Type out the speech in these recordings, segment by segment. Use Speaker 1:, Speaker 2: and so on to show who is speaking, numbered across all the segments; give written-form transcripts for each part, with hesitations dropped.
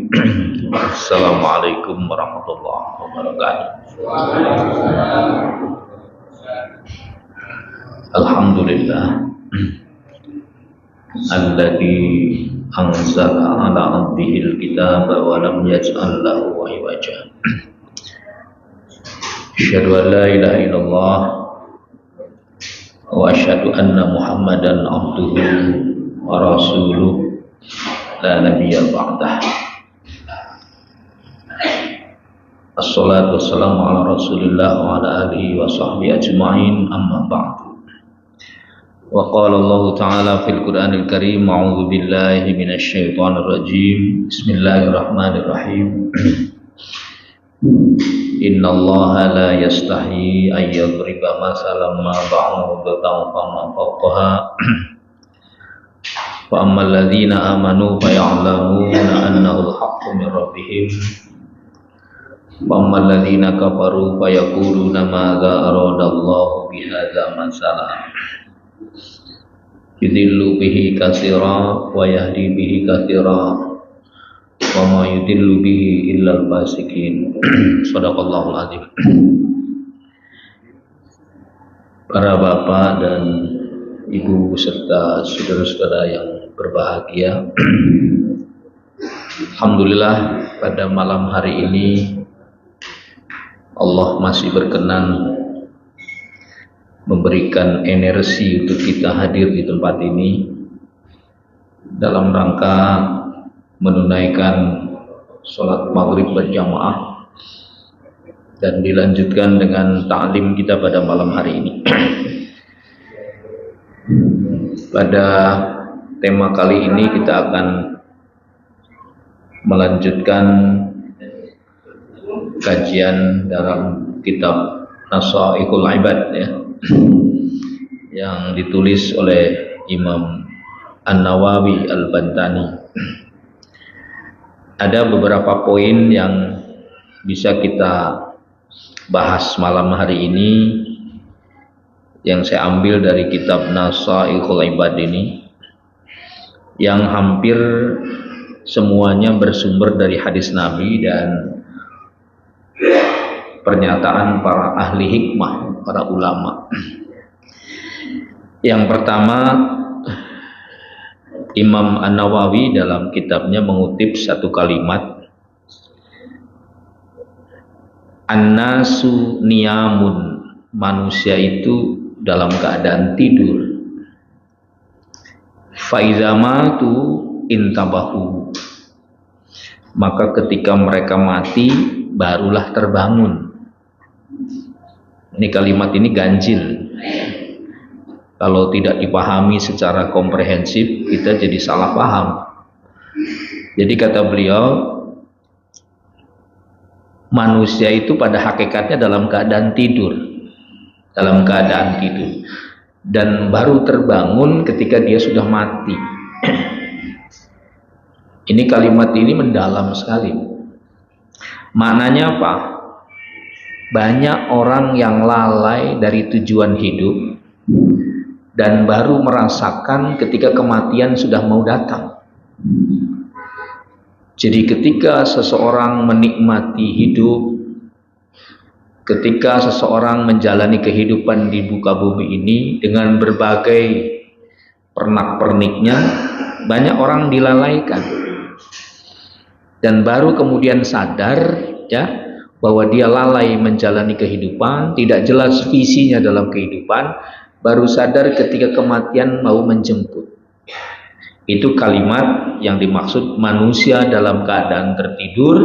Speaker 1: Assalamualaikum warahmatullahi wabarakatuh. Alhamdulillah alladzi anzala ala abdihil kitaba wa lam yaj'al lahu iwaja. Asyhadu an la ilaha illallah wa asyhadu anna Muhammadan abduhu wa rasuluh la nabiyya ba'dah. Assalatu wassalamu ala rasulillah wa ala alihi wa sahbihi ajma'in, amma ba'du. Wa qala Allah ta'ala fil Qur'anil Karim, a'udzu billahi minasy syaithanir rajim. Bismillahirrahmanirrahim. Innallaha la yastahi ay yadriba masalan ma ba'udatan fama fawqaha. Fa ammal ladzina amanu fa ya'lamuna annahu al-haqqu min rabbihim. Wa ammal ladzina kafaru fa yaquluna madza aradallahu bihadza masalan. Yudillu bihi katsira wa yahdi bihi katsira wa ma yudillu bihi illa al-fasiqin. Shadaqallahul azim. Para bapak dan ibu serta saudara-saudara yang berbahagia, alhamdulillah pada malam hari ini Allah masih berkenan memberikan energi untuk kita hadir di tempat ini dalam rangka menunaikan sholat maghrib berjamaah dan dilanjutkan dengan ta'lim kita pada malam hari ini. Pada tema kali ini kita akan melanjutkan kajian dalam kitab Nasaihul Ibad yang ditulis oleh Imam An-Nawawi Al-Bantani. Ada beberapa poin yang bisa kita bahas malam hari ini yang saya ambil dari kitab Nasaihul Ibad ini, yang hampir semuanya bersumber dari hadis Nabi dan pernyataan para ahli hikmah, para ulama. Yang pertama, Imam An-Nawawi dalam kitabnya mengutip satu kalimat, An-nasu niyamun, manusia itu dalam keadaan tidur. Fa-idza matu intabahu, maka ketika mereka mati barulah terbangun. Ini kalimat ini ganjil. Kalau tidak dipahami secara komprehensif, kita jadi salah paham. Jadi kata beliau, manusia itu pada hakikatnya dalam keadaan tidur. Dalam keadaan tidur. Dan baru terbangun ketika dia sudah mati. Ini kalimat ini mendalam sekali. Maknanya apa? Banyak orang yang lalai dari tujuan hidup dan baru merasakan ketika kematian sudah mau datang. Jadi ketika seseorang menikmati hidup, ketika seseorang menjalani kehidupan di muka bumi ini dengan berbagai pernak-perniknya, banyak orang dilalaikan. Dan baru kemudian sadar bahwa dia lalai menjalani kehidupan, tidak jelas visinya dalam kehidupan, baru sadar ketika kematian mau menjemput. Itu kalimat yang dimaksud manusia dalam keadaan tertidur,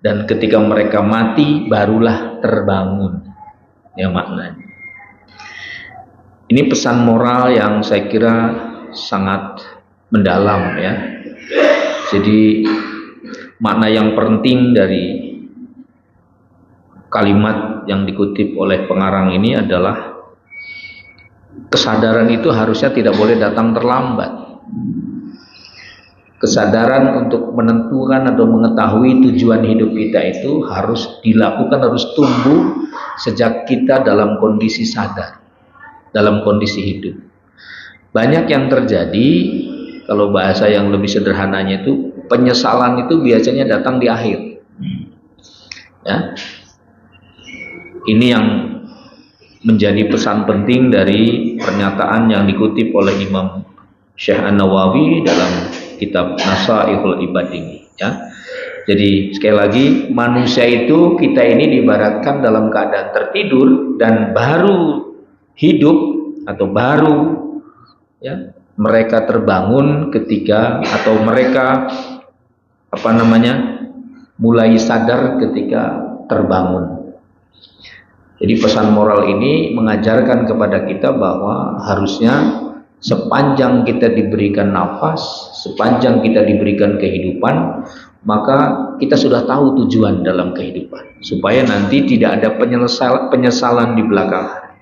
Speaker 1: dan ketika mereka mati barulah terbangun. Ya maknanya. Ini pesan moral yang saya kira sangat mendalam ya. Jadi makna yang penting dari kalimat yang dikutip oleh pengarang ini adalah kesadaran itu harusnya tidak boleh datang terlambat. Kesadaran untuk menentukan atau mengetahui tujuan hidup kita itu harus dilakukan, harus tumbuh sejak kita dalam kondisi sadar, dalam kondisi hidup. Banyak yang terjadi Kalau bahasa yang lebih sederhananya itu, penyesalan itu biasanya datang di akhir. Ya. Ini yang menjadi pesan penting dari pernyataan yang dikutip oleh Imam Syekh An-Nawawi dalam kitab Nasaihul Ibad ini. Ya. Jadi sekali lagi, manusia itu kita ini diibaratkan dalam keadaan tertidur dan baru hidup atau baru ya mereka terbangun ketika atau mereka mulai sadar ketika terbangun. Jadi pesan moral ini mengajarkan kepada kita bahwa harusnya sepanjang kita diberikan nafas, sepanjang kita diberikan kehidupan, maka kita sudah tahu tujuan dalam kehidupan, supaya nanti tidak ada penyesalan di belakang hari.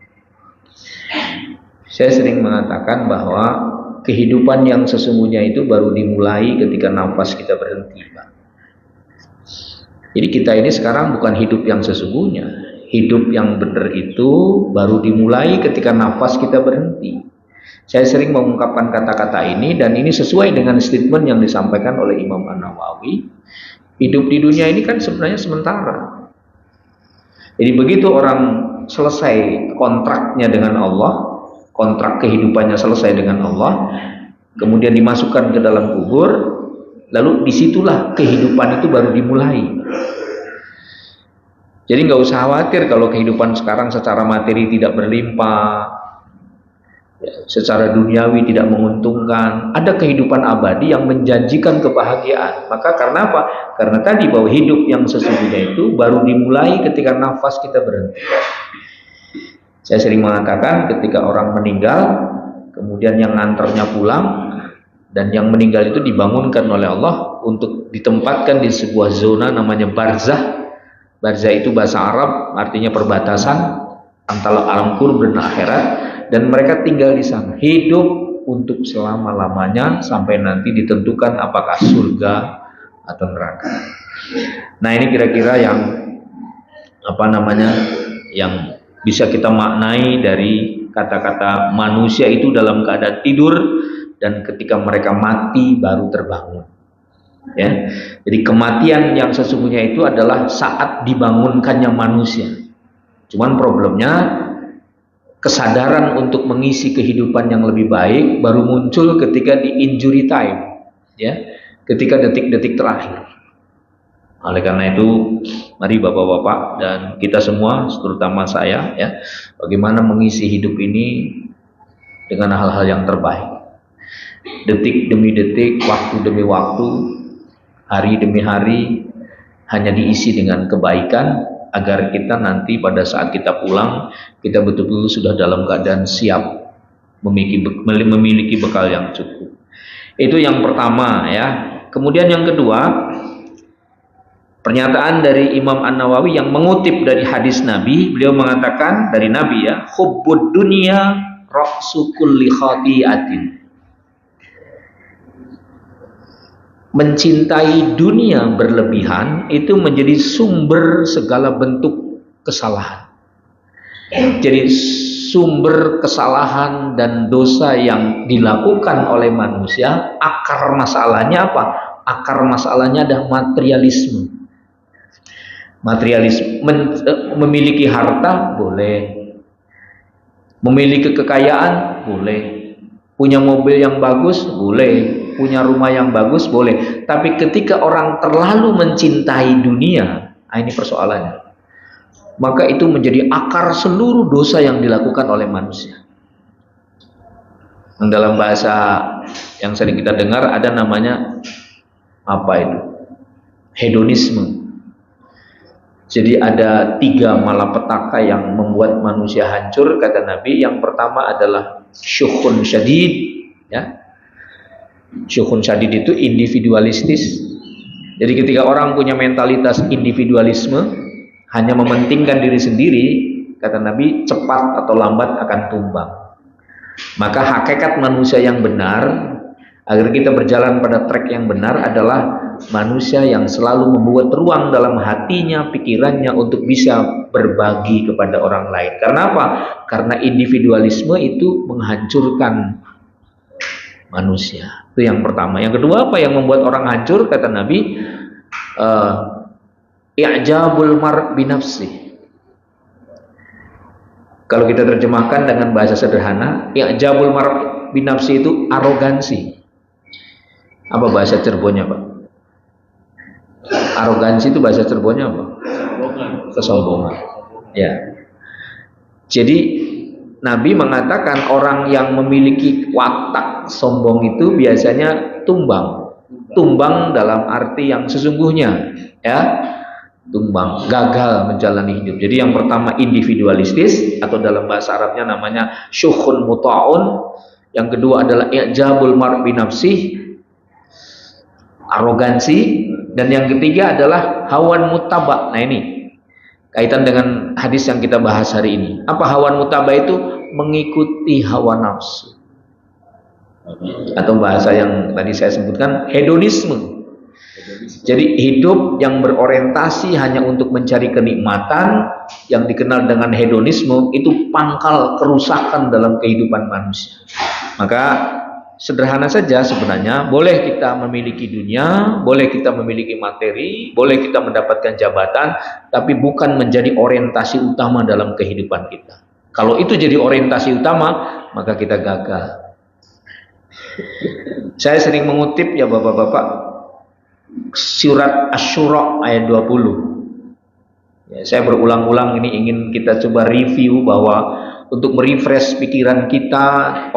Speaker 1: Saya sering mengatakan bahwa kehidupan yang sesungguhnya itu baru dimulai ketika nafas kita berhenti, Pak. Jadi kita ini sekarang bukan hidup yang sesungguhnya. Hidup yang benar itu baru dimulai ketika nafas kita berhenti. Saya sering mengungkapkan kata-kata ini, dan ini sesuai dengan statement yang disampaikan oleh Imam An-Nawawi. Hidup di dunia ini kan sebenarnya sementara. Jadi begitu orang selesai kontraknya dengan Allah, kontrak kehidupannya selesai dengan Allah, kemudian dimasukkan ke dalam kubur, lalu disitulah kehidupan itu baru dimulai. Jadi nggak usah khawatir kalau kehidupan sekarang secara materi tidak berlimpah, secara duniawi tidak menguntungkan. Ada kehidupan abadi yang menjanjikan kebahagiaan. Maka karena apa? Karena tadi bahwa hidup yang sesungguhnya itu baru dimulai ketika nafas kita berhenti. Saya sering mengatakan ketika orang meninggal, kemudian yang nganternya pulang, dan yang meninggal itu dibangunkan oleh Allah untuk ditempatkan di sebuah zona namanya barzah. Barzah itu bahasa Arab, artinya perbatasan antara alam kubur dan akhirat, dan mereka tinggal di sana, hidup untuk selama-lamanya sampai nanti ditentukan apakah surga atau neraka. Nah, ini kira-kira yang yang bisa kita maknai dari kata-kata manusia itu dalam keadaan tidur, dan ketika mereka mati baru terbangun. Ya, jadi kematian yang sesungguhnya itu adalah saat dibangunkannya manusia. Cuman problemnya kesadaran untuk mengisi kehidupan yang lebih baik baru muncul ketika di injury time, ya, ketika detik-detik terakhir. Oleh karena itu, mari bapak-bapak dan kita semua, terutama saya, ya, bagaimana mengisi hidup ini dengan hal-hal yang terbaik. Detik demi detik, waktu demi waktu, hari demi hari hanya diisi dengan kebaikan, agar kita nanti pada saat kita pulang, kita betul-betul sudah dalam keadaan siap memiliki bekal yang cukup. Itu yang pertama, ya. Kemudian yang kedua, pernyataan dari Imam An-Nawawi yang mengutip dari hadis Nabi. Beliau mengatakan dari Nabi, ya, hubbud dunya ra'su kulli khati'atin. Mencintai dunia berlebihan itu menjadi sumber segala bentuk kesalahan. Jadi sumber kesalahan dan dosa yang dilakukan oleh manusia, akar masalahnya apa? Akar masalahnya adalah materialisme. Materialisme, memiliki harta boleh, memiliki kekayaan boleh, punya mobil yang bagus boleh, punya rumah yang bagus boleh. Tapi ketika orang terlalu mencintai dunia, ini persoalannya, maka itu menjadi akar seluruh dosa yang dilakukan oleh manusia. Dalam bahasa yang sering kita dengar ada namanya apa itu? Hedonisme. Jadi ada 3 malapetaka yang membuat manusia hancur, kata Nabi. Yang pertama adalah syukhun syadid, ya. Syukhun syadid itu individualistis. Jadi ketika orang punya mentalitas individualisme, hanya mementingkan diri sendiri, kata Nabi, cepat atau lambat akan tumbang. Maka hakikat manusia yang benar, agar kita berjalan pada trek yang benar, adalah manusia yang selalu membuat ruang dalam hatinya, pikirannya untuk bisa berbagi kepada orang lain. Karena apa? Karena individualisme itu menghancurkan manusia. Itu yang pertama. Yang kedua, apa yang membuat orang hancur? Kata Nabi, i'jabul mar' binafsi. Kalau kita terjemahkan dengan bahasa sederhana, i'jabul mar' binafsi itu arogansi. Apa bahasa Cirebonnya, Pak? Arogansi itu bahasa Cirebonnya apa? Kesombongan. Ya. Jadi Nabi mengatakan orang yang memiliki watak sombong itu biasanya tumbang. Tumbang dalam arti yang sesungguhnya, ya. Tumbang, gagal menjalani hidup. Jadi yang pertama individualistis, atau dalam bahasa Arabnya namanya syukhun muta'un. Yang kedua adalah i'jabul mar' binafsih, arogansi. Dan yang ketiga adalah hawan muttaba. Nah ini kaitan dengan hadis yang kita bahas hari ini. Apa hawan muttaba itu? Mengikuti hawa nafsu. Atau bahasa yang tadi saya sebutkan, hedonisme. Jadi hidup yang berorientasi hanya untuk mencari kenikmatan, yang dikenal dengan hedonisme, itu pangkal kerusakan dalam kehidupan manusia. Maka sederhana saja sebenarnya, boleh kita memiliki dunia, boleh kita memiliki materi, boleh kita mendapatkan jabatan, tapi bukan menjadi orientasi utama dalam kehidupan kita. Kalau itu jadi orientasi utama, maka kita gagal. Saya sering mengutip ya Bapak-bapak, surat Asy-Syura ayat 20. Ya, saya berulang-ulang ini ingin kita coba review bahwa untuk merefresh pikiran kita,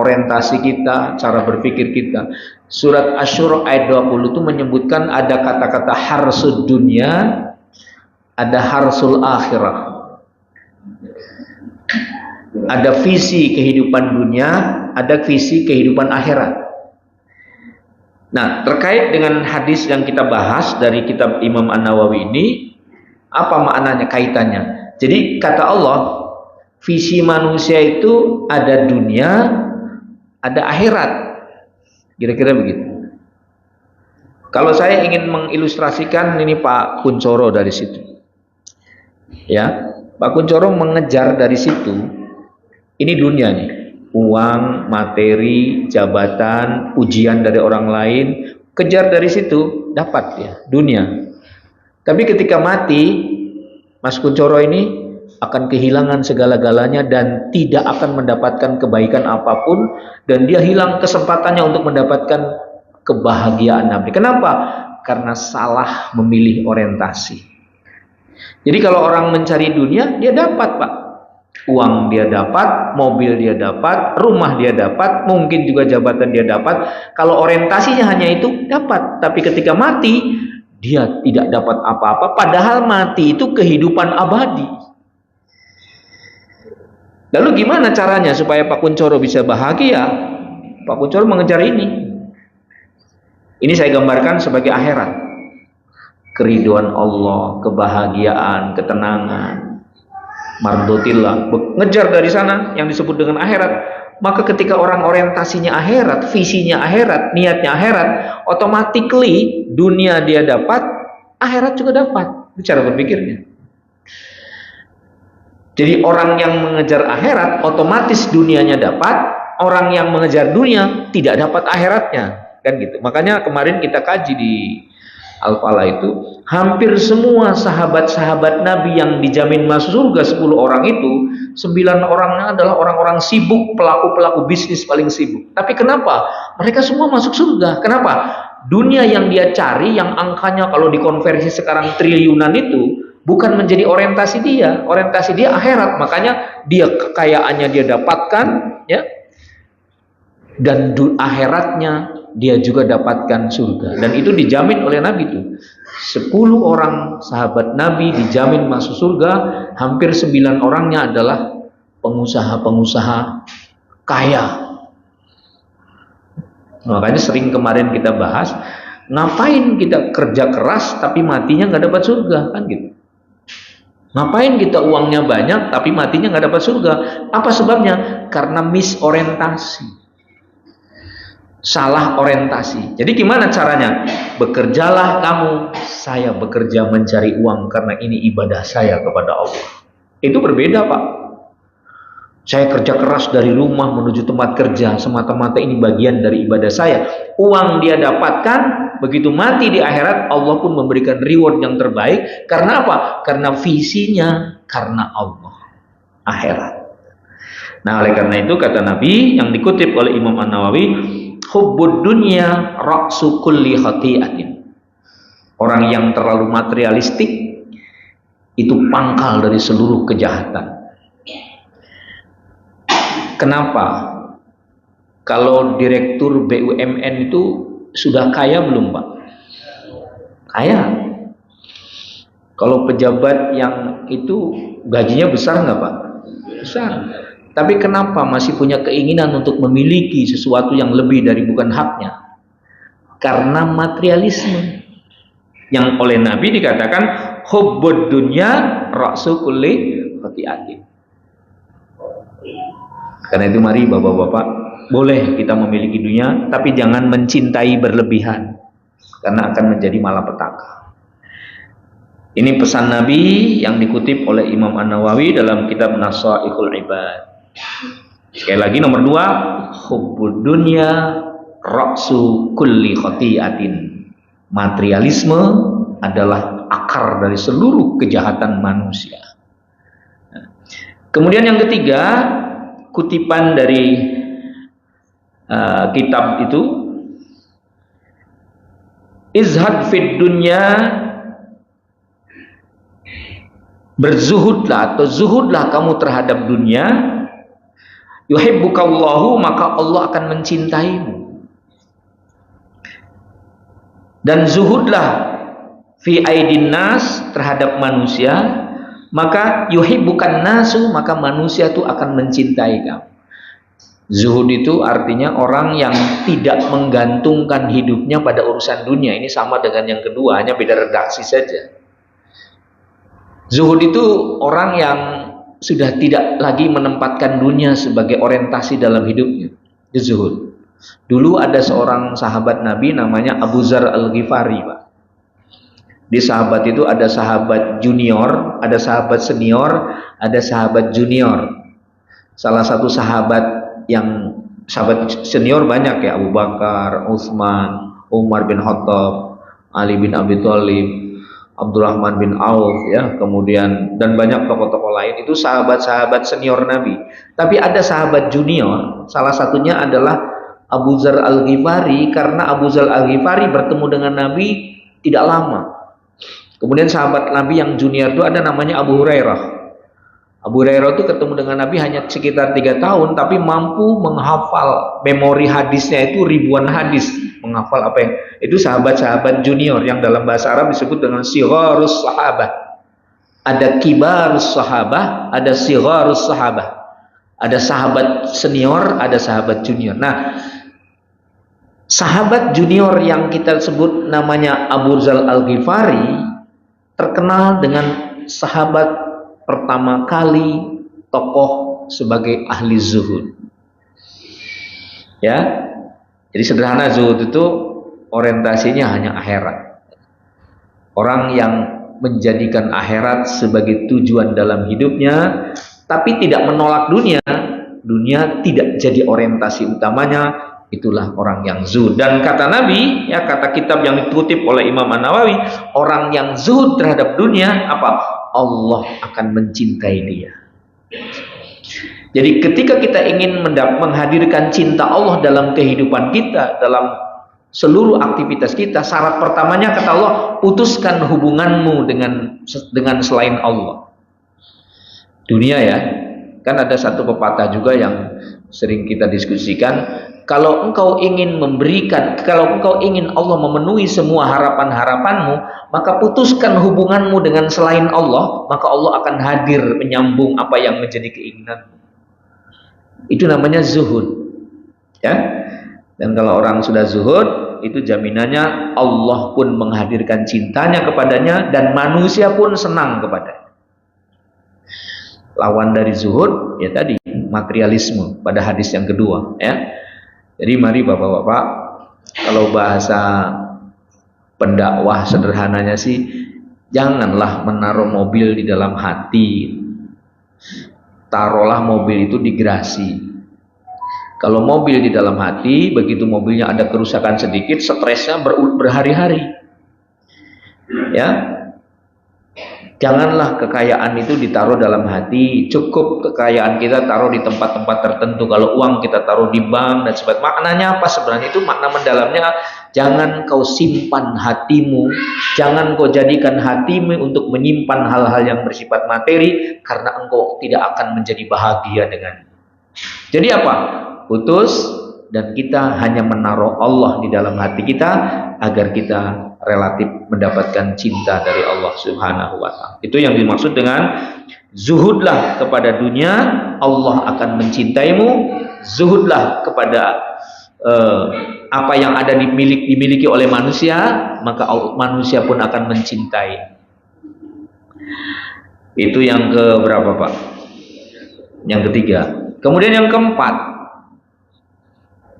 Speaker 1: orientasi kita, cara berpikir kita. Surat Asy-Syura ayat 20 itu menyebutkan ada kata-kata harsud dunya, ada harsul akhirah. Ada visi kehidupan dunia, ada visi kehidupan akhirat. Nah, terkait dengan hadis yang kita bahas dari kitab Imam An-Nawawi ini, apa maknanya, kaitannya? Jadi kata Allah, visi manusia itu ada dunia, ada akhirat. Kira-kira begitu. Kalau saya ingin mengilustrasikan, ini Pak Kuncoro dari situ. Ya, Pak Kuncoro mengejar dari situ. Ini dunia nih. Uang, materi, jabatan, pujian dari orang lain, kejar dari situ, dapat ya, dunia. Tapi ketika mati, Mas Kuncoro ini akan kehilangan segala-galanya dan tidak akan mendapatkan kebaikan apapun, dan dia hilang kesempatannya untuk mendapatkan kebahagiaan abadi. Kenapa? Karena salah memilih orientasi. Jadi kalau orang mencari dunia, dia dapat, Pak. Uang dia dapat, mobil dia dapat, rumah dia dapat, mungkin juga jabatan dia dapat. Kalau orientasinya hanya itu, dapat. Tapi ketika mati, dia tidak dapat apa-apa. Padahal mati itu kehidupan abadi. Lalu gimana caranya supaya Pak Kuncoro bisa bahagia? Pak Kuncoro mengejar ini. Ini saya gambarkan sebagai akhirat. Keriduan Allah, kebahagiaan, ketenangan, mardotillah, ngejar dari sana yang disebut dengan akhirat. Maka ketika orang orientasinya akhirat, visinya akhirat, niatnya akhirat, automatically dunia dia dapat, akhirat juga dapat. Itu cara berpikirnya. Jadi orang yang mengejar akhirat otomatis dunianya dapat, orang yang mengejar dunia tidak dapat akhiratnya, kan gitu. Makanya kemarin kita kaji di Al-Falah itu, hampir semua sahabat-sahabat Nabi yang dijamin masuk surga 10 orang itu, 9 orangnya adalah orang-orang sibuk, pelaku-pelaku bisnis paling sibuk. Tapi kenapa? Mereka semua masuk surga. Kenapa? Dunia yang dia cari, yang angkanya kalau dikonversi sekarang triliunan itu, bukan menjadi orientasi dia. Orientasi dia akhirat. Makanya dia kekayaannya dia dapatkan, ya, dan akhiratnya dia juga dapatkan surga. Dan itu dijamin oleh Nabi itu. 10 orang sahabat Nabi dijamin masuk surga. Hampir 9 orangnya adalah pengusaha-pengusaha kaya. Makanya sering kemarin kita bahas, ngapain kita kerja keras tapi matinya nggak dapat surga, kan gitu. Ngapain kita uangnya banyak tapi matinya nggak dapat surga? Apa sebabnya? Karena misorientasi. Salah orientasi. Jadi gimana caranya? Bekerjalah kamu, saya bekerja mencari uang karena ini ibadah saya kepada Allah. Itu berbeda, Pak. Saya kerja keras dari rumah menuju tempat kerja, semata-mata ini bagian dari ibadah saya. Uang dia dapatkan, begitu mati di akhirat, Allah pun memberikan reward yang terbaik. Karena apa? Karena visinya, karena Allah. Akhirat. Nah, oleh karena itu kata Nabi yang dikutip oleh Imam An-Nawawi, hubbud dunya ra'su kulli khati'atin. Orang yang terlalu materialistik itu pangkal dari seluruh kejahatan. Kenapa? Kalau direktur BUMN itu sudah kaya belum, Pak? Kaya. Kalau pejabat yang itu gajinya besar nggak, Pak? Besar. Tapi kenapa masih punya keinginan untuk memiliki sesuatu yang lebih dari bukan haknya? Karena materialisme. Yang oleh Nabi dikatakan hubbud dunya ra'su kulli khati'atin. Karena itu mari bapak-bapak, boleh kita memiliki dunia, tapi jangan mencintai berlebihan, karena akan menjadi malapetaka. Ini pesan Nabi yang dikutip oleh Imam An-Nawawi dalam kitab Nasaihul Ibad. Sekali lagi nomor 2, hubbud dunya ra'su kulli khati'atin. Materialisme adalah akar dari seluruh kejahatan manusia. Kemudian yang ketiga, kutipan dari kitab itu, izhad fid dunya, berzuhudlah atau zuhudlah kamu terhadap dunia, yuhibbukallahu, maka Allah akan mencintaimu. Dan zuhudlah fi aidin nas, terhadap manusia, maka yuhibbukan nasu, maka manusia itu akan mencintai kamu. Zuhud itu artinya orang yang tidak menggantungkan hidupnya pada urusan dunia. Ini sama dengan yang kedua, hanya beda redaksi saja. Zuhud itu orang yang sudah tidak lagi menempatkan dunia sebagai orientasi dalam hidupnya. Itu zuhud. Dulu ada seorang sahabat Nabi namanya Abu Dzar Al-Ghifari, Pak. Di sahabat itu ada sahabat junior, ada sahabat senior, ada sahabat junior. Salah satu sahabat senior banyak ya, Abu Bakar, Utsman, Umar bin Khattab, Ali bin Abi Thalib, Abdurrahman bin Auf ya, kemudian dan banyak tokoh-tokoh lain. Itu sahabat-sahabat senior Nabi. Tapi ada sahabat junior, salah satunya adalah Abu Dzar Al-Ghifari, karena Abu Dzar Al-Ghifari bertemu dengan Nabi tidak lama. Kemudian sahabat Nabi yang junior itu ada namanya Abu Hurairah. Abu Hurairah itu ketemu dengan Nabi hanya sekitar 3 tahun, tapi mampu menghafal, memori hadisnya itu ribuan hadis, menghafal apa yang itu sahabat-sahabat junior yang dalam bahasa Arab disebut dengan sigharus sahabah. Ada kibarus sahabah, ada sigharus sahabah. Ada sahabat senior, ada sahabat junior. Nah, sahabat junior yang kita sebut namanya Abu Dzar Al-Ghifari terkenal dengan sahabat pertama kali tokoh sebagai ahli zuhud. Ya. Jadi sederhana, zuhud itu orientasinya hanya akhirat. Orang yang menjadikan akhirat sebagai tujuan dalam hidupnya, tapi tidak menolak dunia, dunia tidak jadi orientasi utamanya, itulah orang yang zuhud. Dan kata Nabi, ya kata kitab yang dikutip oleh Imam An-Nawawi, orang yang zuhud terhadap dunia, apa? Allah akan mencintai dia. Jadi ketika kita ingin menghadirkan cinta Allah dalam kehidupan kita, dalam seluruh aktivitas kita, syarat pertamanya kata Allah, putuskan hubunganmu dengan selain Allah. Dunia ya, kan ada satu pepatah juga yang sering kita diskusikan, kalau engkau ingin kalau engkau ingin Allah memenuhi semua harapan-harapanmu, maka putuskan hubunganmu dengan selain Allah, maka Allah akan hadir menyambung apa yang menjadi keinginanmu. Itu namanya zuhud. Ya. Dan kalau orang sudah zuhud, itu jaminannya Allah pun menghadirkan cintanya kepadanya dan manusia pun senang kepadanya. Lawan dari zuhud ya tadi materialisme pada hadis yang kedua ya. Jadi mari bapak-bapak, kalau bahasa pendakwah sederhananya sih, janganlah menaruh mobil di dalam hati. taruhlah mobil itu di garasi. Kalau mobil di dalam hati, begitu mobilnya ada kerusakan sedikit, stresnya berhari-hari. Ya, janganlah kekayaan itu ditaruh dalam hati. Cukup kekayaan kita taruh di tempat-tempat tertentu. Kalau uang kita taruh di bank dan sebagainya. Maknanya apa sebenarnya? Itu makna mendalamnya. Jangan kau simpan hatimu, jangan kau jadikan hatimu untuk menyimpan hal-hal yang bersifat materi, karena engkau tidak akan menjadi bahagia dengannya. Jadi apa? Putus, dan kita hanya menaruh Allah di dalam hati kita agar kita relatif mendapatkan cinta dari Allah Subhanahu wa ta'ala. Itu yang dimaksud dengan zuhudlah kepada dunia, Allah akan mencintaimu. Zuhudlah kepada apa yang ada dimiliki oleh manusia, maka manusia pun akan mencintai. Itu yang ke berapa, Pak? Yang ketiga. Kemudian yang keempat,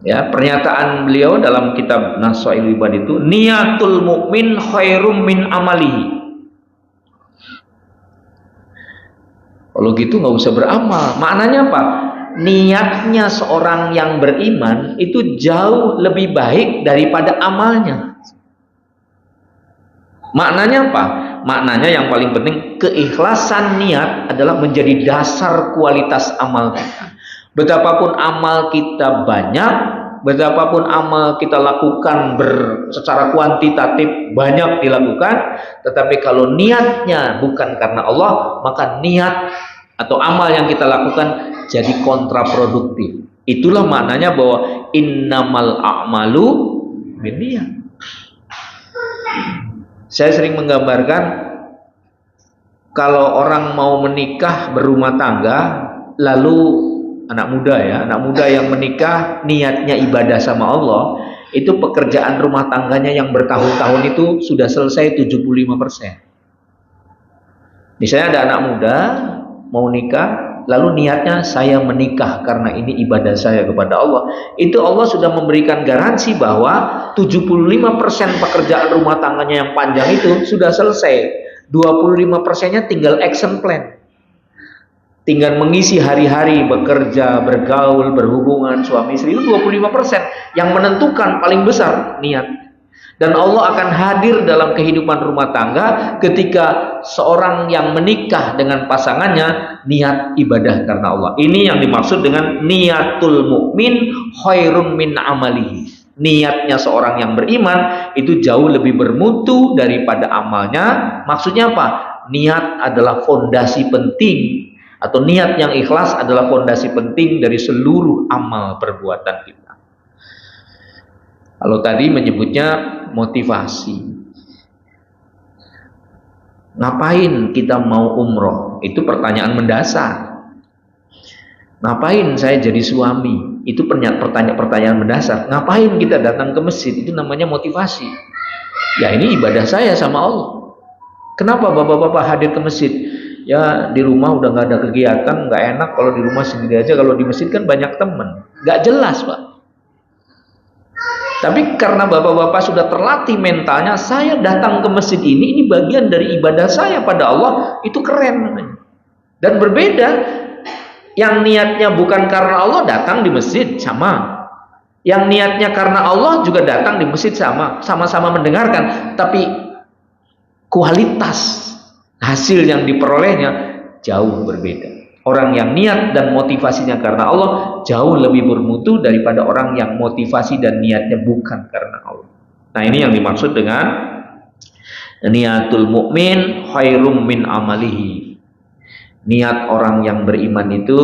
Speaker 1: ya, pernyataan beliau dalam kitab Nasail Ibad itu, niatul mukmin khairum min amalihi. Kalau gitu nggak usah beramal. Maknanya apa? Niatnya seorang yang beriman itu jauh lebih baik daripada amalnya. Maknanya apa? Maknanya yang paling penting, keikhlasan niat adalah menjadi dasar kualitas amal kita. Betapapun amal kita banyak, betapapun amal kita lakukan secara kuantitatif banyak dilakukan, tetapi kalau niatnya bukan karena Allah, maka niat atau amal yang kita lakukan jadi kontraproduktif. Itulah maknanya bahwa innamal a'malu binniyat. Saya sering menggambarkan, kalau orang mau menikah berumah tangga, lalu anak muda yang menikah niatnya ibadah sama Allah, itu pekerjaan rumah tangganya yang bertahun-tahun itu sudah selesai 75%. Misalnya ada anak muda mau nikah, lalu niatnya saya menikah karena ini ibadah saya kepada Allah. Itu Allah sudah memberikan garansi bahwa 75% pekerjaan rumah tangganya yang panjang itu sudah selesai. 25%-nya tinggal action plan. Tinggal mengisi hari-hari bekerja, bergaul, berhubungan suami istri. Itu 25%. Yang menentukan paling besar niat. Dan Allah akan hadir dalam kehidupan rumah tangga ketika seorang yang menikah dengan pasangannya niat ibadah karena Allah. Ini yang dimaksud dengan niatul mukmin khairun min amalihi. Niatnya seorang yang beriman itu jauh lebih bermutu daripada amalnya. Maksudnya apa? Niat adalah fondasi penting, atau niat yang ikhlas adalah fondasi penting dari seluruh amal perbuatan kita. Kalau tadi menyebutnya motivasi. Ngapain kita mau umroh? Itu pertanyaan mendasar. Ngapain saya jadi suami? Itu pertanyaan mendasar. Ngapain kita datang ke masjid? Itu namanya motivasi. Ya, ini ibadah saya sama Allah. Kenapa bapak-bapak hadir ke masjid? Ya, di rumah udah nggak ada kegiatan, nggak enak kalau di rumah sendiri aja. Kalau di masjid kan banyak teman. Nggak jelas, Pak. Tapi karena bapak-bapak sudah terlatih mentalnya, saya datang ke masjid ini bagian dari ibadah saya pada Allah, itu keren. Dan berbeda, yang niatnya bukan karena Allah datang di masjid, sama. Yang niatnya karena Allah juga datang di masjid, sama. Sama-sama mendengarkan, tapi kualitas hasil yang diperolehnya jauh berbeda. Orang yang niat dan motivasinya karena Allah jauh lebih bermutu daripada orang yang motivasi dan niatnya bukan karena Allah. Nah, ini yang dimaksud dengan niatul mukmin khairum min amalihi. Niat orang yang beriman itu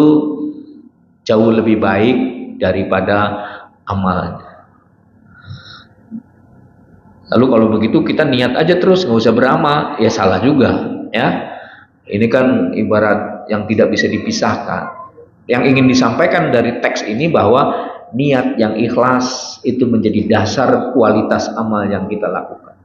Speaker 1: jauh lebih baik daripada amalnya. Lalu kalau begitu kita niat aja terus, nggak usah beramal, ya salah juga, ya. Ini kan ibarat yang tidak bisa dipisahkan. Yang ingin disampaikan dari teks ini bahwa niat yang ikhlas itu menjadi dasar kualitas amal yang kita lakukan.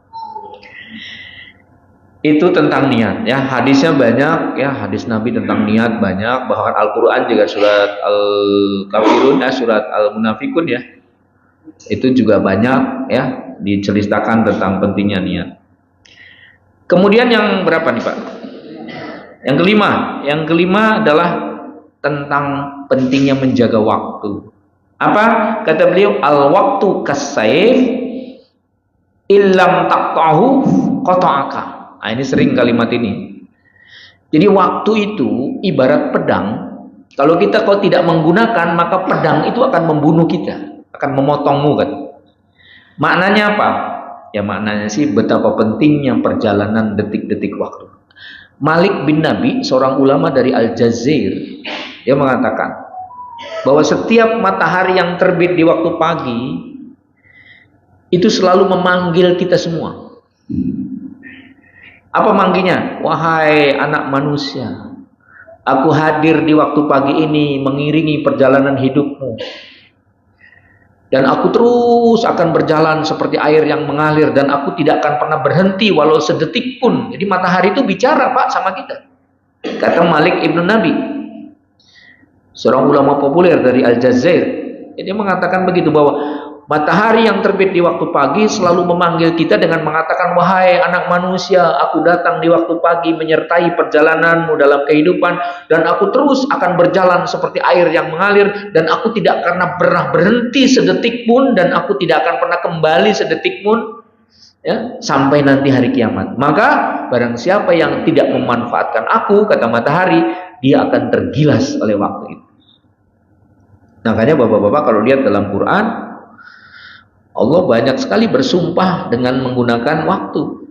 Speaker 1: Itu tentang niat, ya. Hadisnya banyak, ya. Hadis Nabi tentang niat banyak. Bahkan Al-Quran juga surat Al-Kafirun, ya, surat Al-Munafikun, ya. Itu juga banyak, ya, diceritakan tentang pentingnya niat. Kemudian yang berapa nih, Pak? Yang kelima adalah tentang pentingnya menjaga waktu. Apa? Kata beliau, al-waktu kas-saif illam taqta'hu qata'aka. Nah, ini sering kalimat ini. Jadi waktu itu ibarat pedang. Kalau kita tidak menggunakan, maka pedang itu akan membunuh kita, akan memotongmu kan. Maknanya apa? Ya maknanya sih betapa pentingnya perjalanan detik-detik waktu. Malik bin Nabi, seorang ulama dari Aljazair, dia mengatakan bahwa setiap matahari yang terbit di waktu pagi itu selalu memanggil kita semua. Apa manggilnya? Wahai anak manusia, aku hadir di waktu pagi ini mengiringi perjalanan hidupmu. Dan aku terus akan berjalan seperti air yang mengalir, dan aku tidak akan pernah berhenti walau sedetik pun. Jadi matahari itu bicara Pak sama kita. Kata Malik ibn Nabi, seorang ulama populer dari Aljazair. Dia mengatakan begitu, bahwa matahari yang terbit di waktu pagi selalu memanggil kita dengan mengatakan, wahai anak manusia, aku datang di waktu pagi menyertai perjalananmu dalam kehidupan, dan aku terus akan berjalan seperti air yang mengalir, dan aku tidak akan pernah berhenti sedetik pun, dan aku tidak akan pernah kembali sedetik pun, ya, sampai nanti hari kiamat. Maka barang siapa yang tidak memanfaatkan aku, kata matahari, dia akan tergilas oleh waktu itu. Makanya bapak-bapak kalau lihat dalam Quran, Allah banyak sekali bersumpah dengan menggunakan waktu.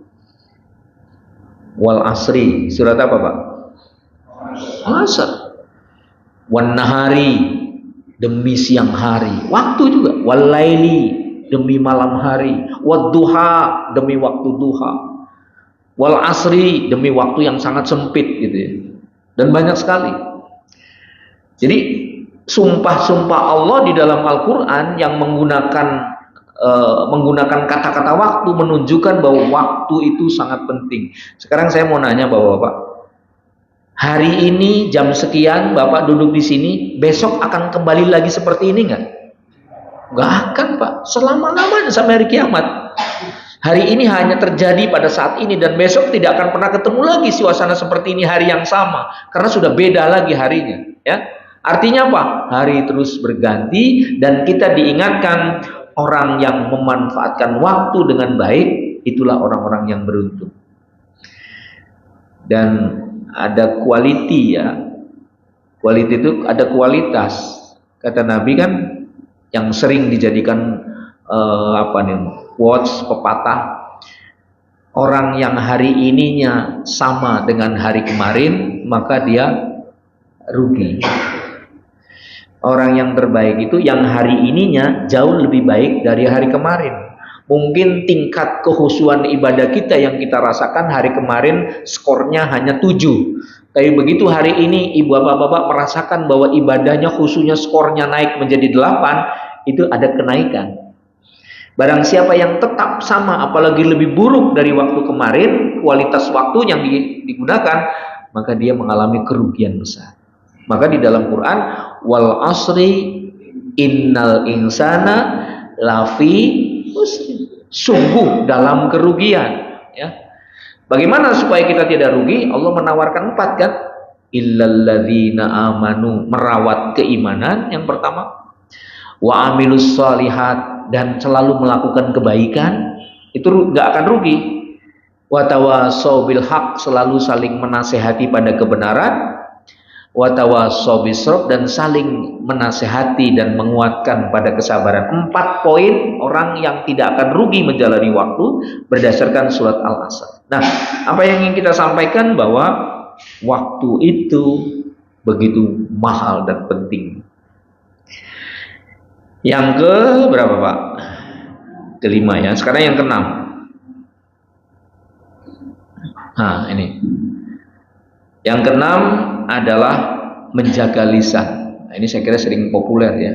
Speaker 1: Wal asri, surat apa Pak? Asr. Wan nahari, demi siang hari. Waktu juga. Wal laili, demi malam hari. Wad duha, demi waktu duha. Wal asri, demi waktu yang sangat sempit gitu ya. Dan banyak sekali. Jadi sumpah-sumpah Allah di dalam Al-Quran yang menggunakan kata-kata waktu menunjukkan bahwa waktu itu sangat penting. Sekarang saya mau nanya Bapak-bapak, hari ini jam sekian Bapak duduk di sini, besok akan kembali lagi seperti ini nggak? Nggak akan Pak, selama-lamanya sampai hari kiamat. Hari ini hanya terjadi pada saat ini, dan besok tidak akan pernah ketemu lagi suasana seperti ini hari yang sama, karena sudah beda lagi harinya. Ya, artinya apa? Hari terus berganti, dan kita diingatkan, orang yang memanfaatkan waktu dengan baik, itulah orang-orang yang beruntung. Dan ada quality ya. Quality itu ada kualitas. Kata Nabi kan, yang sering dijadikan quotes, pepatah, orang yang hari ininya sama dengan hari kemarin, maka dia rugi. Orang yang terbaik itu yang hari ininya jauh lebih baik dari hari kemarin. Mungkin tingkat kehusuan ibadah kita yang kita rasakan hari kemarin skornya hanya 7. Tapi begitu hari ini ibu bapak-bapak merasakan bahwa ibadahnya khusyuknya skornya naik menjadi 8, itu ada kenaikan. Barang siapa yang tetap sama apalagi lebih buruk dari waktu kemarin, kualitas waktu yang digunakan, maka dia mengalami kerugian besar. Maka di dalam Quran, wal asri innal insana lafi khusr, sungguh dalam kerugian. Ya. Bagaimana supaya kita tidak rugi? Allah menawarkan 4 kan? Illalladzina amanu, merawat keimanan yang pertama. Wa amilus shalihat, dan selalu melakukan kebaikan, itu nggak akan rugi. Wa tawassaw bil haq, selalu saling menasehati pada kebenaran. Wa tawassaw bisabr, dan saling menasehati dan menguatkan pada kesabaran. 4 poin orang yang tidak akan rugi menjalani waktu berdasarkan surat Al-Asr. Nah, apa yang ingin kita sampaikan bahwa waktu itu begitu mahal dan penting. Yang ke berapa Pak? Kelima ya. Sekarang yang keenam. Nah ini. Yang keenam adalah menjaga lisan. Nah, ini saya kira sering populer ya.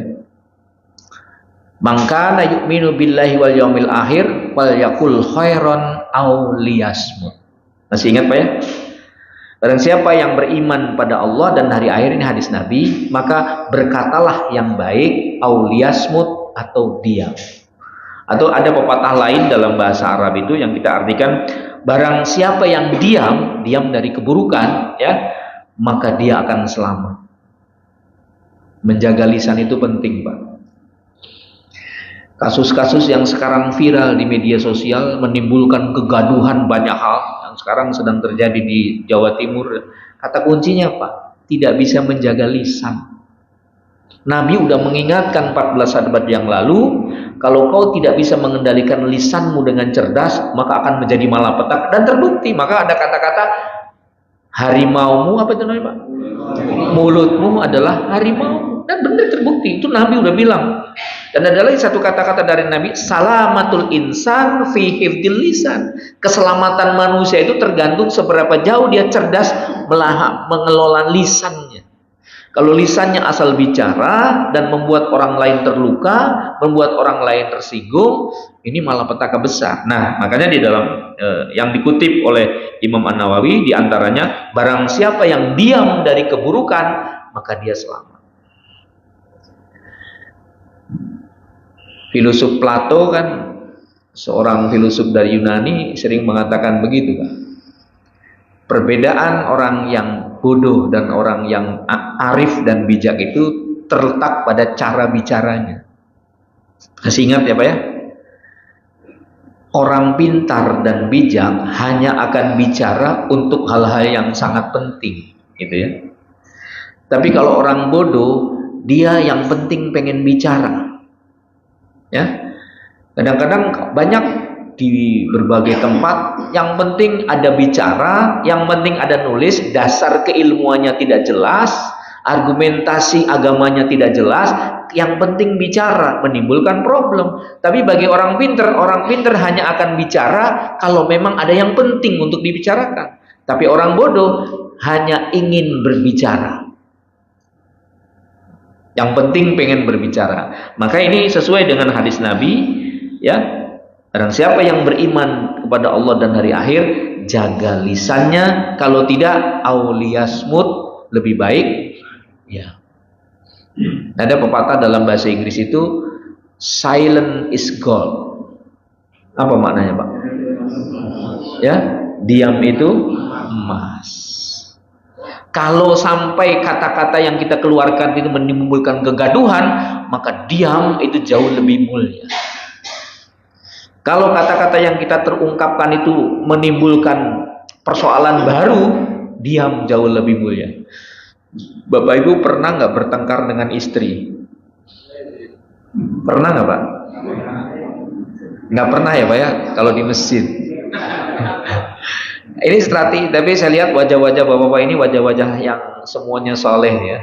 Speaker 1: Mangkana yu'minu billahi wal yaumil akhir wal yakul khairan aw liyasmut. Masih ingat Pak ya? Barang siapa yang beriman pada Allah dan hari akhir, ini hadis Nabi, maka berkatalah yang baik, aw liyasmut, atau diam. Atau ada pepatah lain dalam bahasa Arab itu yang kita artikan, barang siapa yang diam dari keburukan, ya, maka dia akan selamat. Menjaga lisan itu penting, Pak. Kasus-kasus yang sekarang viral di media sosial menimbulkan kegaduhan banyak hal yang sekarang sedang terjadi di Jawa Timur. Kata kuncinya, Pak, tidak bisa menjaga lisan. Nabi udah mengingatkan 14 abad yang lalu, kalau kau tidak bisa mengendalikan lisanmu dengan cerdas, maka akan menjadi malapetaka. Dan terbukti, maka ada kata-kata harimaumu, apa itu namanya, Pak? Mulutmu adalah harimau. Dan benar terbukti, itu Nabi udah bilang. Dan ada lagi satu kata-kata dari Nabi, salamatul insan fi hifdzil lisan. Keselamatan manusia itu tergantung seberapa jauh dia cerdas mengelola lisannya. Kalau lisannya asal bicara dan membuat orang lain terluka, membuat orang lain tersinggung, ini malapetaka besar. Nah, makanya di dalam yang dikutip oleh Imam An-Nawawi diantaranya, barang siapa yang diam dari keburukan, maka dia selamat. Filosof Plato kan, seorang filosof dari Yunani, sering mengatakan begitu kan. Perbedaan orang yang bodoh dan orang yang arif dan bijak itu terletak pada cara bicaranya. Masih ingat ya Pak ya? Orang pintar dan bijak hanya akan bicara untuk hal-hal yang sangat penting, gitu ya. Tapi kalau orang bodoh, dia yang penting pengen bicara. Ya, kadang-kadang banyak di berbagai tempat yang penting ada bicara, yang penting ada nulis, dasar keilmuannya tidak jelas, argumentasi agamanya tidak jelas, yang penting bicara, menimbulkan problem. Tapi bagi orang pinter hanya akan bicara kalau memang ada yang penting untuk dibicarakan. Tapi orang bodoh hanya ingin berbicara. Yang penting pengen berbicara. Maka ini sesuai dengan hadis Nabi, ya. Barang siapa yang beriman kepada Allah dan hari akhir, jaga lisannya. Kalau tidak, auliyasmut, lebih baik. Ya. Ada pepatah dalam bahasa Inggris itu, silent is gold. Apa maknanya, Pak? Ya, diam itu emas. Kalau sampai kata-kata yang kita keluarkan itu menimbulkan kegaduhan, maka diam itu jauh lebih mulia. Kalau kata-kata yang kita terungkapkan itu menimbulkan persoalan baru, diam jauh lebih mulia. Bapak Ibu pernah nggak bertengkar dengan istri? Pernah nggak Pak? Nggak pernah ya Pak ya, kalau di masjid. Ini strategi, tapi saya lihat wajah-wajah bapak-bapak ini wajah-wajah yang semuanya soleh ya.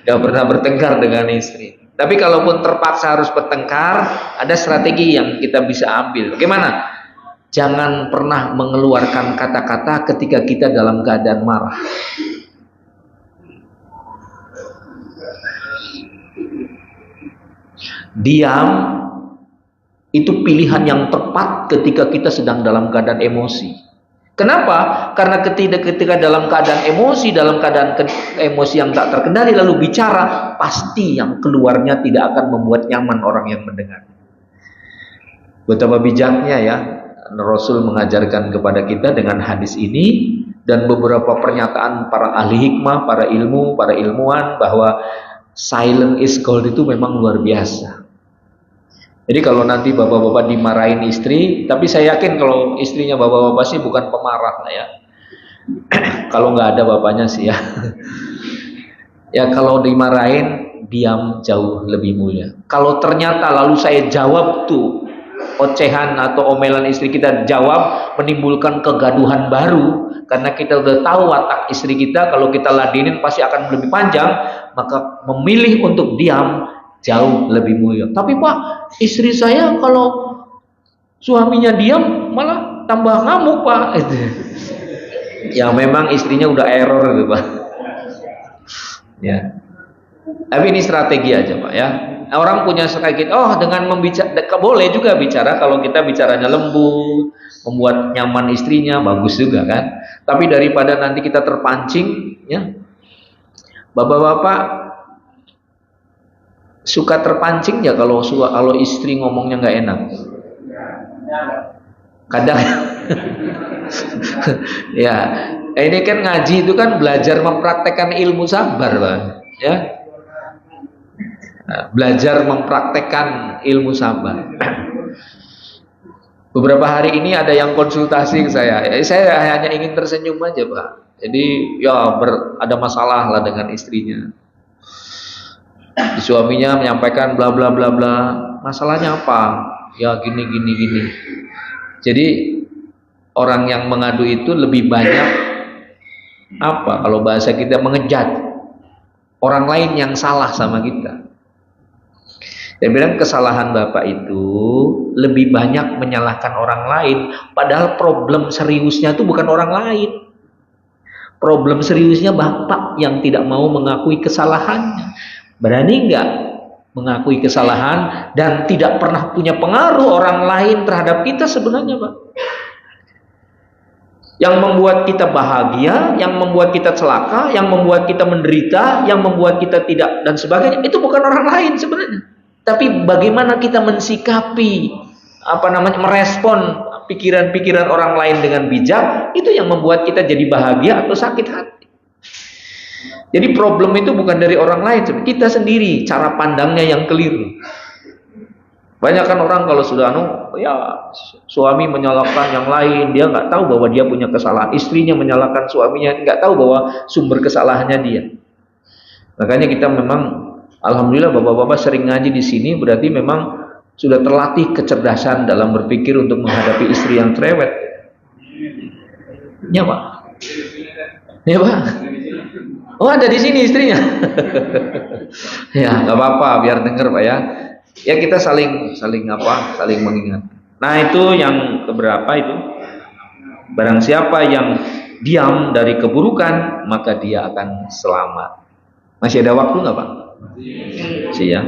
Speaker 1: Nggak pernah bertengkar dengan istri. Tapi kalaupun terpaksa harus bertengkar, ada strategi yang kita bisa ambil. Bagaimana? Jangan pernah mengeluarkan kata-kata ketika kita dalam keadaan marah. Diam itu pilihan yang tepat ketika kita sedang dalam keadaan emosi. Kenapa? Karena ketika dalam keadaan emosi, dalam keadaan emosi yang tak terkendali lalu bicara, pasti yang keluarnya tidak akan membuat nyaman orang yang mendengar. Betapa bijaknya ya Rasul mengajarkan kepada kita dengan hadis ini dan beberapa pernyataan para ahli hikmah, para ilmuwan bahwa silent is gold itu memang luar biasa. Jadi kalau nanti bapak-bapak dimarahin istri, tapi saya yakin kalau istrinya bapak-bapak sih bukan pemarah lah ya. Kalau nggak ada bapaknya sih ya. Ya kalau dimarahin, diam jauh lebih mulia. Kalau ternyata lalu saya jawab tuh ocehan atau omelan istri kita jawab, menimbulkan kegaduhan baru, karena kita udah tahu watak istri kita, kalau kita ladenin pasti akan lebih panjang, maka memilih untuk diam jauh lebih mulia. Tapi Pak, istri saya kalau suaminya diam malah tambah ngamuk Pak. Ya memang istrinya udah error gitu Pak. Ya. Tapi ini strategi aja Pak ya. Orang punya sedikit, dengan membicara, boleh juga bicara kalau kita bicaranya lembut, membuat nyaman istrinya, bagus juga kan. Tapi daripada nanti kita terpancing, ya, bapak-bapak suka terpancing ya kalau istri ngomongnya nggak enak. Kadang ya, ini kan ngaji itu kan belajar mempraktekkan ilmu sabar, Pak. Ya. Nah, belajar mempraktekkan ilmu sabar. Beberapa hari ini ada yang konsultasi ke saya. Saya hanya ingin tersenyum aja, Pak. Jadi ya ada masalah lah dengan istrinya. Suaminya menyampaikan bla bla bla bla. Masalahnya apa? Ya gini gini gini. Jadi orang yang mengadu itu lebih banyak apa? Kalau bahasa kita mengejat orang lain yang salah sama kita. Dia bilang kesalahan bapak itu lebih banyak menyalahkan orang lain, padahal problem seriusnya itu bukan orang lain. Problem seriusnya bapak yang tidak mau mengakui kesalahannya. Berani enggak mengakui kesalahan dan tidak pernah punya pengaruh orang lain terhadap kita sebenarnya, Pak. Yang membuat kita bahagia, yang membuat kita celaka, yang membuat kita menderita, yang membuat kita tidak dan sebagainya, itu bukan orang lain sebenarnya. Tapi bagaimana kita mensikapi, merespon pikiran-pikiran orang lain dengan bijak, itu yang membuat kita jadi bahagia atau sakit hati. Jadi problem itu bukan dari orang lain, kita sendiri cara pandangnya yang keliru. Banyak kan orang kalau sudah suami menyalahkan yang lain, dia nggak tahu bahwa dia punya kesalahan. Istrinya menyalahkan suaminya, nggak tahu bahwa sumber kesalahannya dia. Makanya kita memang alhamdulillah bapak-bapak sering ngaji di sini, berarti memang sudah terlatih kecerdasan dalam berpikir untuk menghadapi istri yang cerewet. Ya Pak. Ya Pak. Oh ada di sini istrinya. Ya nggak apa-apa, biar dengar Pak ya. Ya kita saling mengingat. Nah itu yang keberapa itu? Barang siapa yang diam dari keburukan, maka dia akan selamat. Masih ada waktu nggak Pak? Siang.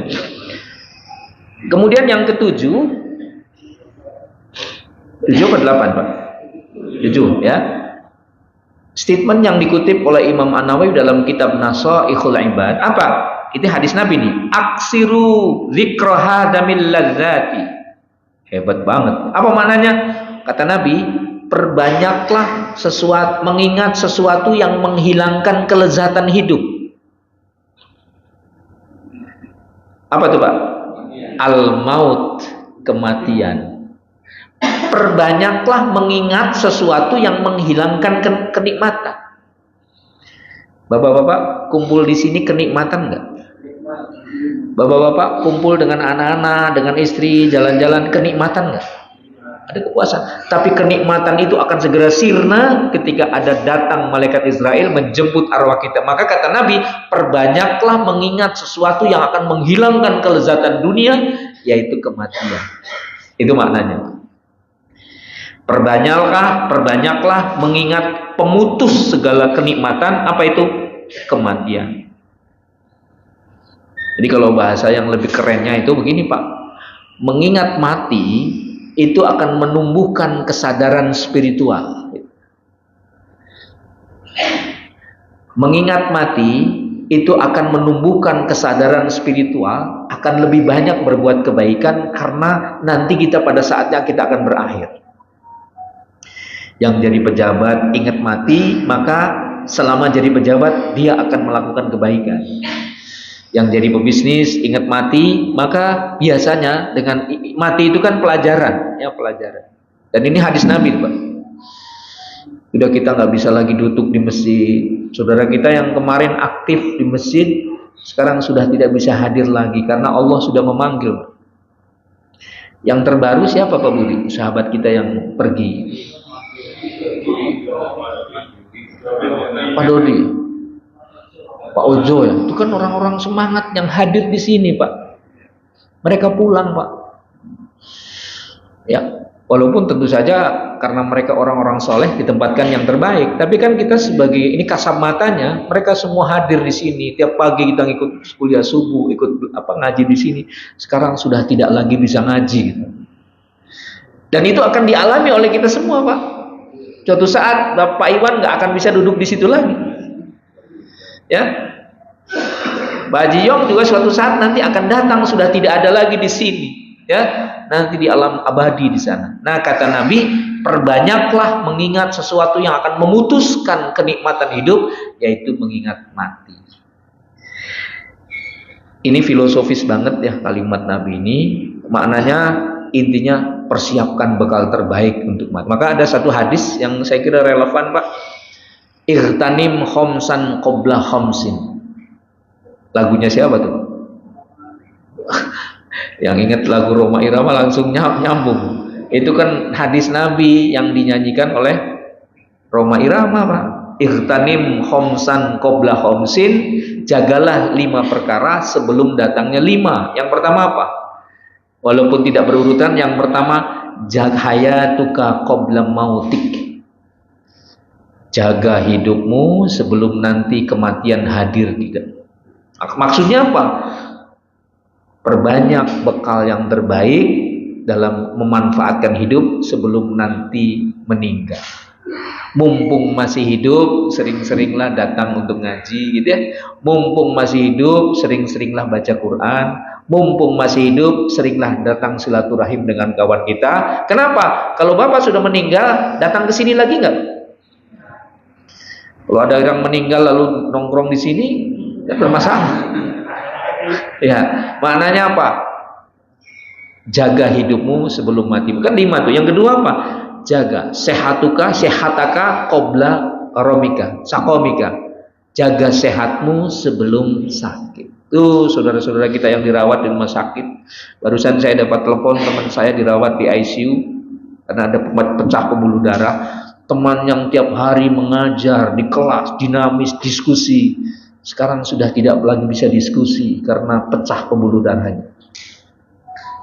Speaker 1: Kemudian yang ketujuh, 7 ke 8 Pak? 7 ya. Statement yang dikutip oleh Imam An-Nawawi dalam kitab Nasaikhul Ibad. Apa? Itu hadis Nabi nih. Aksiru dzikra hadamil ladzati. Hebat banget. Apa maknanya? Kata Nabi, perbanyaklah mengingat sesuatu yang menghilangkan kelezatan hidup. Apa tuh Pak? Al-maut, kematian. Perbanyaklah mengingat sesuatu yang menghilangkan kenikmatan. Bapak-bapak kumpul di sini kenikmatan enggak? Bapak-bapak kumpul dengan anak-anak, dengan istri, jalan-jalan, kenikmatan enggak? Ada kepuasan. Tapi kenikmatan itu akan segera sirna ketika ada datang malaikat Israel menjemput arwah kita. Maka kata Nabi, perbanyaklah mengingat sesuatu yang akan menghilangkan kelezatan dunia, yaitu kematian. Itu maknanya. Perbanyaklah mengingat pemutus segala kenikmatan. Apa itu? Kematian. Jadi kalau bahasa yang lebih kerennya itu begini Pak, mengingat mati itu akan menumbuhkan kesadaran spiritual. Mengingat mati itu akan menumbuhkan kesadaran spiritual, akan lebih banyak berbuat kebaikan karena nanti kita pada saatnya kita akan berakhir. Yang jadi pejabat ingat mati, maka selama jadi pejabat dia akan melakukan kebaikan. Yang jadi pebisnis ingat mati, maka biasanya dengan mati itu kan pelajaran, ya pelajaran. Dan ini hadis Nabi, Pak. Sudah kita nggak bisa lagi duduk di masjid. Saudara kita yang kemarin aktif di masjid, sekarang sudah tidak bisa hadir lagi karena Allah sudah memanggil. Yang terbaru siapa Pak Budi? Sahabat kita yang pergi. Pak Dodi, Pak Ojo ya, itu kan orang-orang semangat yang hadir di sini Pak. Mereka pulang Pak. Ya, walaupun tentu saja karena mereka orang-orang soleh ditempatkan yang terbaik, tapi kan kita sebagai ini kasat matanya, mereka semua hadir di sini. Tiap pagi kita ikut kuliah subuh, ikut ngaji di sini. Sekarang sudah tidak lagi bisa ngaji. Dan itu akan dialami oleh kita semua Pak. Suatu saat Bapak Iwan nggak akan bisa duduk di situ lagi, ya. Mbak Jiyong juga suatu saat nanti akan datang sudah tidak ada lagi di sini, ya. Nanti di alam abadi di sana. Nah kata Nabi, perbanyaklah mengingat sesuatu yang akan memutuskan kenikmatan hidup, yaitu mengingat mati. Ini filosofis banget ya kalimat Nabi ini. Maknanya intinya persiapkan bekal terbaik untuk mati. Maka ada satu hadis yang saya kira relevan, Pak. Irtanim khomsan qabla khomsin. Lagunya siapa tuh? Yang ingat lagu Roma Irama langsung nyambung. Itu kan hadis Nabi yang dinyanyikan oleh Roma Irama, Pak. Irtanim khomsan qabla khomsin. Jagalah 5 perkara sebelum datangnya 5. Yang pertama apa? Walaupun tidak berurutan, yang pertama hayatuka qabla mautik. Jaga hidupmu sebelum nanti kematian hadir. Maksudnya apa? Perbanyak bekal yang terbaik dalam memanfaatkan hidup sebelum nanti meninggal. Mumpung masih hidup, sering-seringlah datang untuk ngaji gitu ya. Mumpung masih hidup, sering-seringlah baca Quran. Mumpung masih hidup, seringlah datang silaturahim dengan kawan kita. Kenapa? Kalau Bapak sudah meninggal, datang ke sini lagi nggak? Kalau ada orang meninggal lalu nongkrong di sini, ya bermasalah. Ya, maknanya apa? Jaga hidupmu sebelum mati. Bukan 5 tuh. Yang kedua apa? Jaga sehataka qabla romika, sakomika. Jaga sehatmu sebelum sakit. Tuh saudara-saudara kita yang dirawat di rumah sakit. Barusan saya dapat telepon teman saya dirawat di ICU karena ada pecah pembuluh darah. Teman yang tiap hari mengajar di kelas, dinamis, diskusi, sekarang sudah tidak lagi bisa diskusi karena pecah pembuluh darahnya.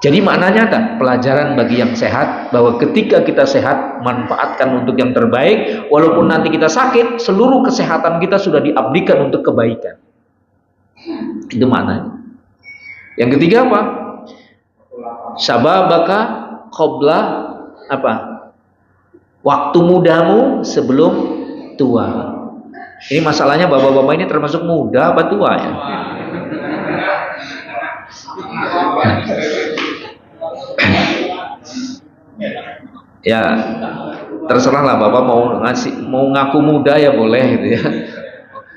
Speaker 1: Jadi maknanya kan pelajaran bagi yang sehat, bahwa ketika kita sehat, manfaatkan untuk yang terbaik. Walaupun nanti kita sakit, seluruh kesehatan kita sudah diabdikan untuk kebaikan. Itu maknanya. Yang ketiga apa? Sababaka qabla apa? Waktu mudamu sebelum tua. Ini masalahnya bapak-bapak ini termasuk muda apa tua ya? Ya terserahlah Bapak mau ngaku muda ya boleh gitu ya.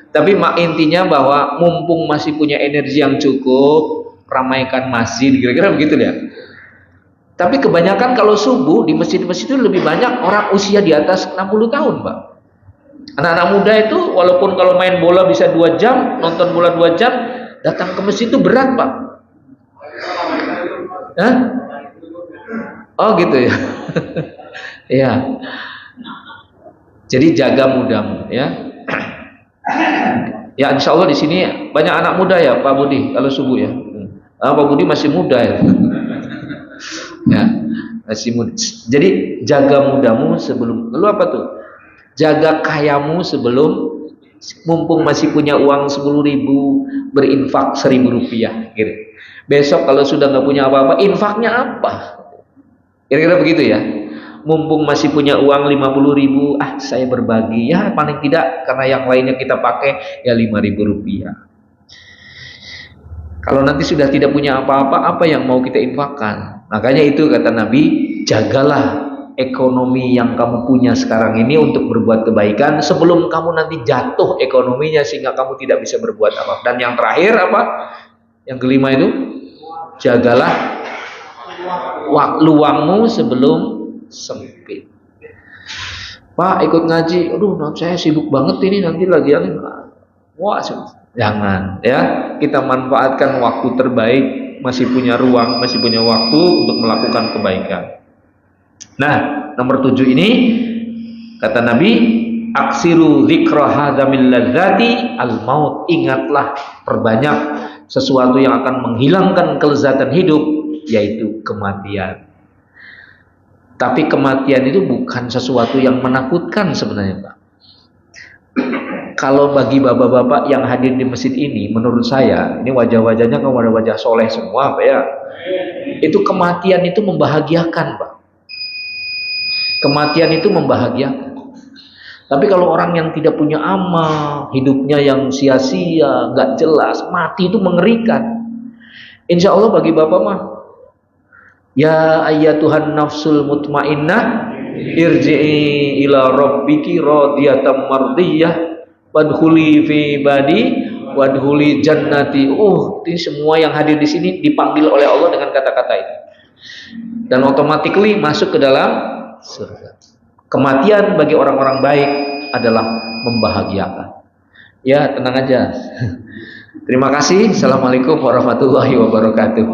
Speaker 1: Tapi intinya bahwa mumpung masih punya energi yang cukup, ramaikan masjid, kira-kira begitu ya. Tapi kebanyakan kalau subuh di masjid-masjid itu lebih banyak orang usia di atas 60 tahun, Pak. Anak-anak muda itu walaupun kalau main bola bisa 2 jam, nonton bola 2 jam, datang ke masjid itu berat, Pak. Hah? Oh gitu ya. Ya. Jadi jaga mudamu ya. Ya insya Allah di sini banyak anak muda ya Pak Budi kalau subuh ya. Pak Budi masih muda ya. Ya masih muda. Jadi jaga mudamu sebelum. Lalu apa tuh? Jaga kayamu sebelum, mumpung masih punya uang 10.000, berinfak 1.000 rupiah. Gitu. Besok kalau sudah nggak punya apa-apa, infaknya apa? Kira-kira begitu ya. Mumpung masih punya uang 50.000, saya berbagi ya paling tidak karena yang lainnya kita pakai ya 5.000 rupiah. Kalau nanti sudah tidak punya apa-apa, apa yang mau kita infakkan? Makanya itu kata Nabi, jagalah ekonomi yang kamu punya sekarang ini untuk berbuat kebaikan sebelum kamu nanti jatuh ekonominya sehingga kamu tidak bisa berbuat apa. Dan yang terakhir apa? Yang kelima itu, jagalah luangmu sebelum sempit. Pak ikut ngaji, aduh saya sibuk banget ini nanti lagi yang wah jangan ya, kita manfaatkan waktu terbaik, masih punya ruang, masih punya waktu untuk melakukan kebaikan. Nah nomor 7 ini kata Nabi, aksiru dzikra hadzamil ladzati al maut. Ingatlah, perbanyak sesuatu yang akan menghilangkan kelezatan hidup, yaitu kematian. Tapi kematian itu bukan sesuatu yang menakutkan sebenarnya, Pak. Kalau bagi bapak-bapak yang hadir di masjid ini, menurut saya, ini wajah-wajahnya kan wajah soleh semua, Pak ya. Itu kematian itu membahagiakan, Pak. Kematian itu membahagiakan. Tapi kalau orang yang tidak punya amal, hidupnya yang sia-sia, nggak jelas, mati itu mengerikan. Insya Allah bagi bapak mah, ya ayyatuhan nafsul mutmainnah irji'i ila rabbiki radiyatan mardiyah wadkhuli fi ibadi wadkhuli jannati. Ini semua yang hadir di sini dipanggil oleh Allah dengan kata-kata itu, dan automatically masuk ke dalam surga. Kematian bagi orang-orang baik adalah membahagiakan. Ya, tenang aja. Terima kasih. Assalamualaikum warahmatullahi wabarakatuh.